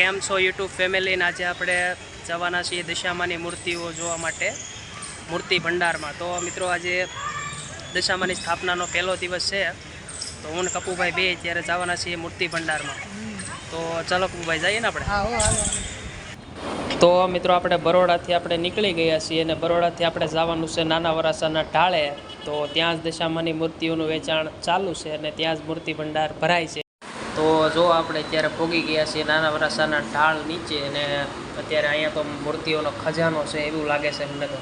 કેમ છો યુટ્યુબ ફેમિલીને? આજે આપણે જવાના છીએ દશામાની મૂર્તિઓ જોવા માટે મૂર્તિ ભંડારમાં. તો મિત્રો આજે દશામાની સ્થાપનાનો પહેલો દિવસ છે, તો હું ને કપુભાઈ બે ત્યારે જવાના છીએ મૂર્તિ ભંડારમાં. તો ચાલો કપુભાઈ જઈએ ને આપણે. તો મિત્રો આપણે બરોડાથી આપણે નીકળી ગયા છીએ અને બરોડાથી આપણે જવાનું છે નાના વરાસાના ઢાળે. તો ત્યાં જ દશામાની મૂર્તિઓનું વેચાણ ચાલુ છે અને ત્યાં જ મૂર્તિ ભંડાર ભરાય છે. તો જો આપણે અત્યારે પહોંચી ગયા છીએ નાના વરાસાના ઢાળ નીચે, અને અત્યારે અહીંયા તો મૂર્તિઓનો ખજાનો છે એવું લાગે છે મને. તો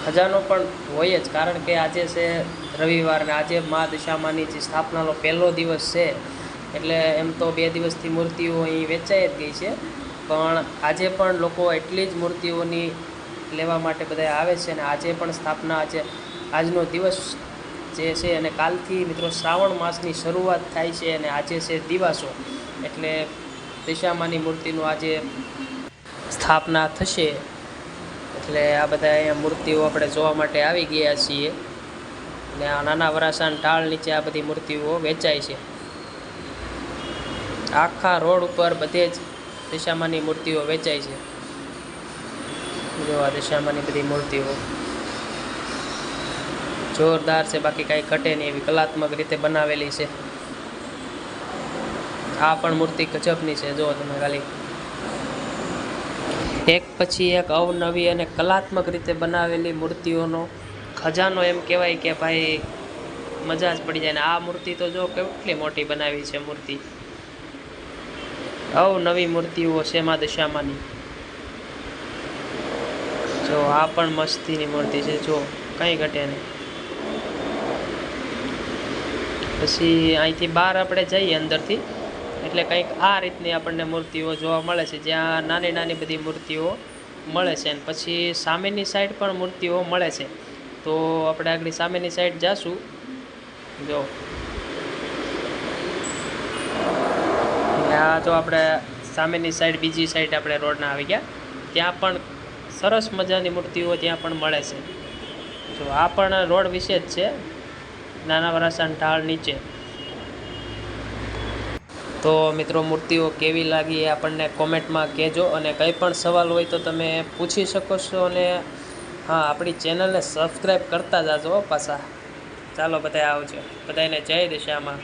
ખજાનો પણ હોય જ, કારણ કે આજે છે રવિવાર ને આજે મા દશામાની જે સ્થાપનાનો પહેલો દિવસ છે, એટલે એમ તો 2 દિવસથી મૂર્તિઓ અહીં વેચાઈ જ ગઈ છે, પણ આજે પણ લોકો એટલી જ મૂર્તિઓની લેવા માટે બધા આવે છે. અને આજે પણ સ્થાપના આજનો દિવસ જે છે, અને કાલથી મિત્રો શ્રાવણ માસની શરૂઆત થાય છે અને આજે છે દિવાસો, એટલે દશામાની મૂર્તિનું આજે સ્થાપના થશે. એટલે આ બધા અહીંયા મૂર્તિઓ આપણે જોવા માટે આવી ગયા છીએ, અને આ નાના વરાસાના ઢાળ નીચે આ બધી મૂર્તિઓ વેચાય છે. આખા રોડ ઉપર બધે જ દશામાની મૂર્તિઓ વેચાય છે. જો આ દશામાની બધી મૂર્તિઓ જોરદાર છે, બાકી કાંઈ ઘટે નહીં એવી કલાત્મક રીતે બનાવેલી છે. આ પણ મૂર્તિ ગજબની છે, જો તમે ખાલી એક પછી એક અવનવી અને કલાત્મક રીતે બનાવેલી મૂર્તિઓનો ખજાનો એમ કહેવાય કે ભાઈ મજા જ પડી જાય. ને આ મૂર્તિ તો જો કેટલી મોટી બનાવી છે મૂર્તિ, અવનવી મૂર્તિઓ છે મા દશામાની. જો આ પણ મસ્તીની મૂર્તિ છે, જો કંઈ ઘટે નહીં. પછી અહીંથી બહાર આપણે જઈએ અંદરથી, એટલે કંઈક આ રીતની આપણને મૂર્તિઓ જોવા મળે છે, જ્યાં નાની નાની બધી મૂર્તિઓ મળે છે. અને પછી સામેની સાઈડ પણ મૂર્તિઓ મળે છે, તો આપણે આગળ સામેની સાઈડ જાશું. જો આ જો આપણે સામેની સાઈડ બીજી સાઈડ આપણે રોડના આવી ગયા, ત્યાં પણ સરસ મજાની મૂર્તિઓ ત્યાં પણ મળે છે. જો આ પણ રોડ વિશે જ છે, નાના વરાસાના ઢાળ નીચે. તો મિત્રો મૂર્તિઓ કેવી લાગી એ આપણને કોમેન્ટમાં કહેજો, અને કંઈ પણ સવાલ હોય તો તમે પૂછી શકો છો. અને હા, આપણી ચેનલને સબસ્ક્રાઈબ કરતા જાજો પાછા. ચાલો બધા આવજો, બધાને જય દશામાં.